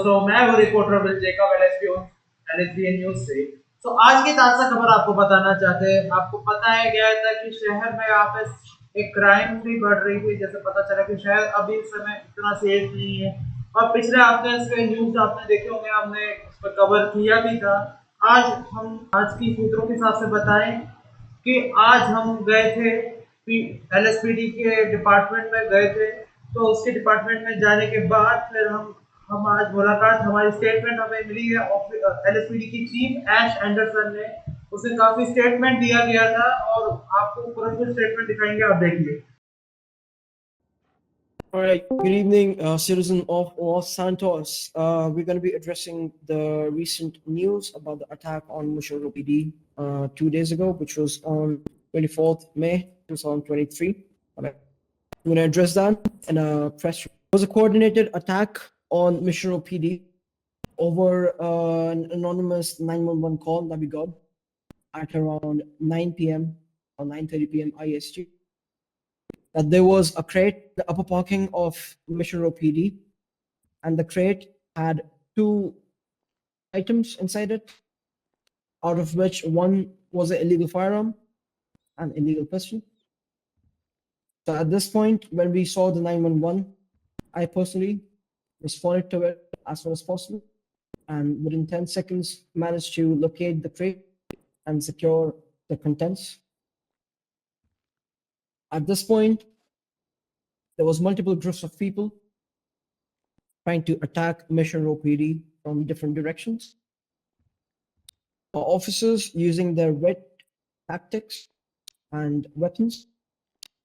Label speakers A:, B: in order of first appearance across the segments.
A: दोस्तों, मैं हूँ रिपोर्टर विजय का LSBN न्यूज से। तो आज की ताज़ा खबर आपको बताना चाहते हैं। आपको बताया गया था कि शहर में यहाँ पे एक क्राइम भी बढ़ रही थी। जैसे पता चला कि शहर अभी इस समय इतना सेफ नहीं है, और पिछले हफ्ते इसके न्यूज आपने देखे होंगे, हमने इस पर कवर किया भी था। आज की सूत्रों के हिसाब से बताएं कि आज हम गए थे LSPD के डिपार्टमेंट में गए थे। तो उसके डिपार्टमेंट में जाने के बाद फिर हम आज मुलाकात, हमारी स्टेटमेंट हमें मिली है LSPD की चीफ ऐश एंडरसन ने। उसे काफी स्टेटमेंट दिया गया था और आपको पूरा स्टेटमेंट दिखाएंगे, आप देखिए।
B: All right, good evening, citizen of Los Santos. We're going to be addressing the recent news about the attack on Mushroom PD 2 days ago, which was on 24th May 2023. All right. I'm going to address that in a press. It was a coordinated attack on Mission PD over an anonymous 911 call that we got at around 9 p.m. or 9:30 p.m. IST. That there was a crate, the upper parking of Mission Row PD, and the crate had two items inside it, out of which one was an illegal firearm and illegal pistol. So at this point, when we saw the 911, I personally responded to it as soon as possible, and within 10 seconds managed to locate the crate and secure the contents. At this point, there was multiple groups of people trying to attack Mission Row PD from different directions. Our officers, using their red tactics and weapons,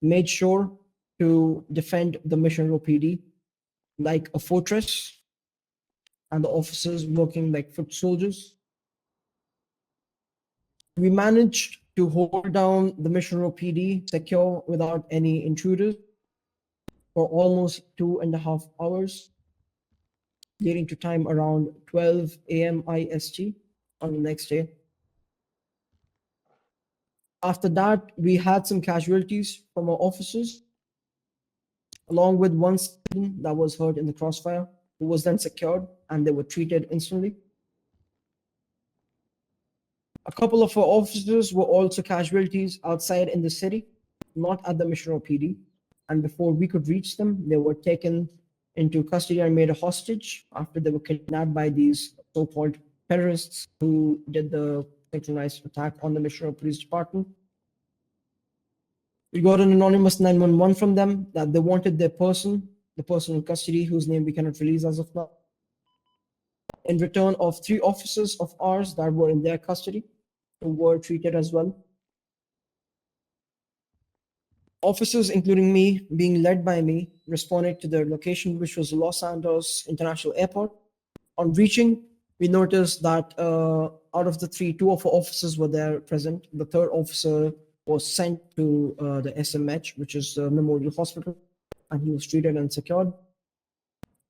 B: made sure to defend the Mission Row PD like a fortress, and the officers working like foot soldiers. We managed to hold down the Mission Row PD secure without any intruders for almost 2.5 hours, leading to time around 12 a.m. IST on the next day. After that, we had some casualties from our officers, along with one student that was hurt in the crossfire, who was then secured and they were treated instantly. A couple of our officers were also casualties outside in the city, not at the Mission Row PD. And before we could reach them, they were taken into custody and made a hostage after they were kidnapped by these so-called terrorists who did the synchronized attack on the Mission Row Police Department. We got an anonymous 911 from them that they wanted the person in custody, whose name we cannot release as of now, in return of 3 officers of ours that were in their custody, who were treated as well. Officers, including me, being led by me, responded to their location, which was Los Santos International Airport. On reaching, we noticed that out of the 3, 2 of our officers were there present. The third officer was sent to the SMH, which is the Memorial Hospital, and he was treated and secured.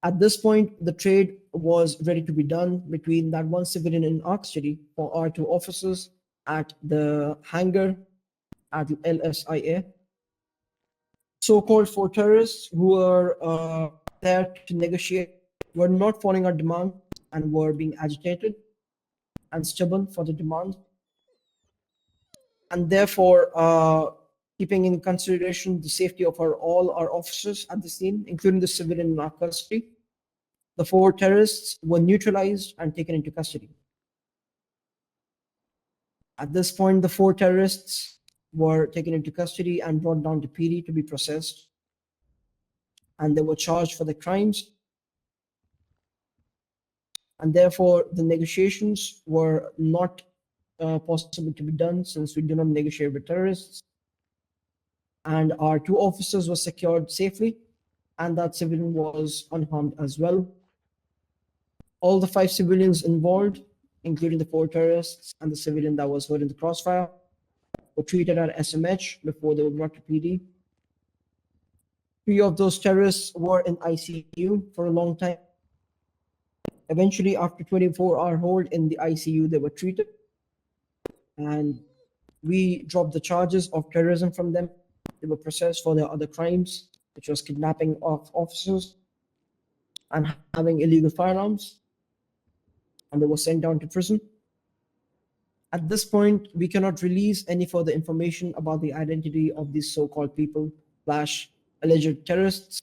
B: At this point, the trade was ready to be done between that one civilian in our custody for our 2 officers at the hangar at LSIA. So-called 4 terrorists who were there to negotiate were not following our demand and were being agitated and stubborn for the demand. And therefore, keeping in consideration the safety of all our officers at the scene, including the civilian in our custody, the 4 terrorists were neutralized and taken into custody. At this point, the 4 terrorists were taken into custody and brought down to PD to be processed, and they were charged for the crimes. And therefore, the negotiations were not possible to be done, since we do not negotiate with terrorists. And our 2 officers were secured safely, and that civilian was unharmed as well. All the 5 civilians involved, including the 4 terrorists and the civilian that was hurt in the crossfire, were treated at SMH before they were brought to PD. 3 of those terrorists were in ICU for a long time. Eventually, after 24-hour hold in the ICU, they were treated, and we dropped the charges of terrorism from them. They were processed for their other crimes, which was kidnapping of officers and having illegal firearms. and they were sent down to prison. At this point, we cannot release any further information about the identity of these so-called people slash alleged terrorists.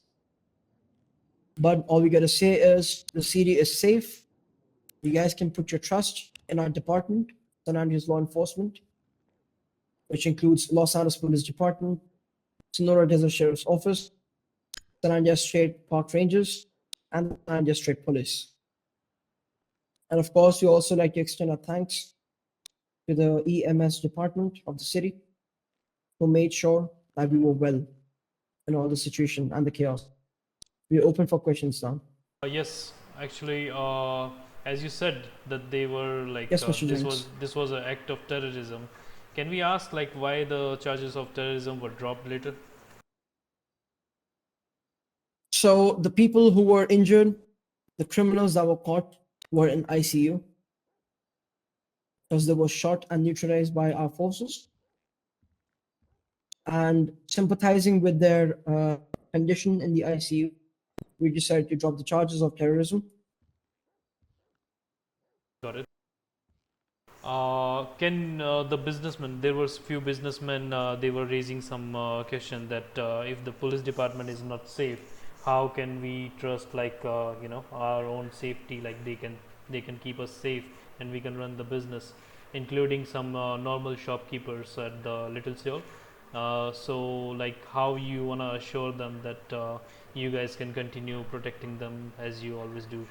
B: But all we gotta say is the city is safe. You guys can put your trust in our department, San Andreas Law Enforcement, which includes Los Angeles Police Department, Sonora Desert Sheriff's Office, San Andreas State Park Rangers, and the San Andreas State Police. And of course, we also like to extend our thanks to the EMS department of the city who made sure that we were well in all the situation and the chaos. We're open for questions now.
C: Yes, actually, as you said that they were like
B: Yes, Mr.
C: this
B: James.
C: was an act of terrorism. Can we ask like why the charges of terrorism were dropped later?
B: So the people who were injured, the criminals that were caught, were in ICU because they were shot and neutralized by our forces. And sympathizing with their condition in the ICU, we decided to drop the charges of terrorism.
C: Got it. Can the businessmen? There was few businessmen. They were raising some question that if the police department is not safe, how can we trust like our own safety? Like they can keep us safe and we can run the business, including some normal shopkeepers at the Little Seoul. So like how you wanna assure them that you guys can continue protecting them as you always do?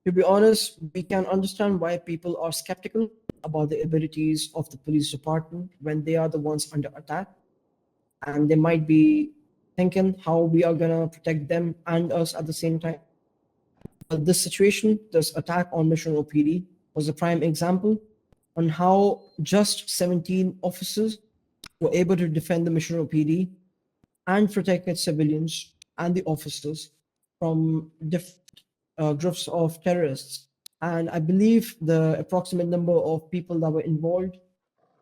B: To be honest, we can understand why people are skeptical about the abilities of the police department when they are the ones under attack. And they might be thinking how we are going to protect them and us at the same time. But this situation, this attack on Mission OPD, was a prime example on how just 17 officers were able to defend the Mission OPD and protect its civilians and the officers from different groups of terrorists. And I believe the approximate number of people that were involved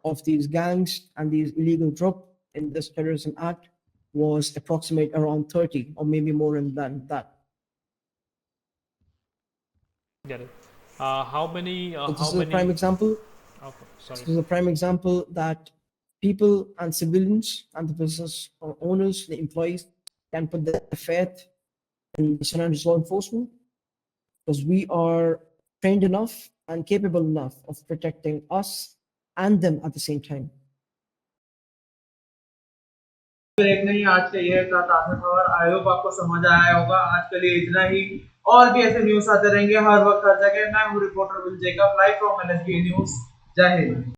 B: of these gangs and these illegal group in this terrorism act was approximate around 30 or maybe more than that.
C: Get it. How many?
B: So this
C: How
B: is a prime
C: many?
B: example.
C: Oh, sorry.
B: This is a prime example that people and civilians and the business owners, the employees, can put their faith in the San Andreas law enforcement because we are trained enough and capable enough of protecting us and them at the same time.
A: फिर एक नहीं, आज के ये था ताज़ा खबर। I hope आपको समझ आया होगा। आज के लिए इतना ही। और भी ऐसे न्यूज़ आते रहेंगे हर वक्त हर जगह। मैं हूँ reporter will Jacob, live from LSBN news. जय हिंद।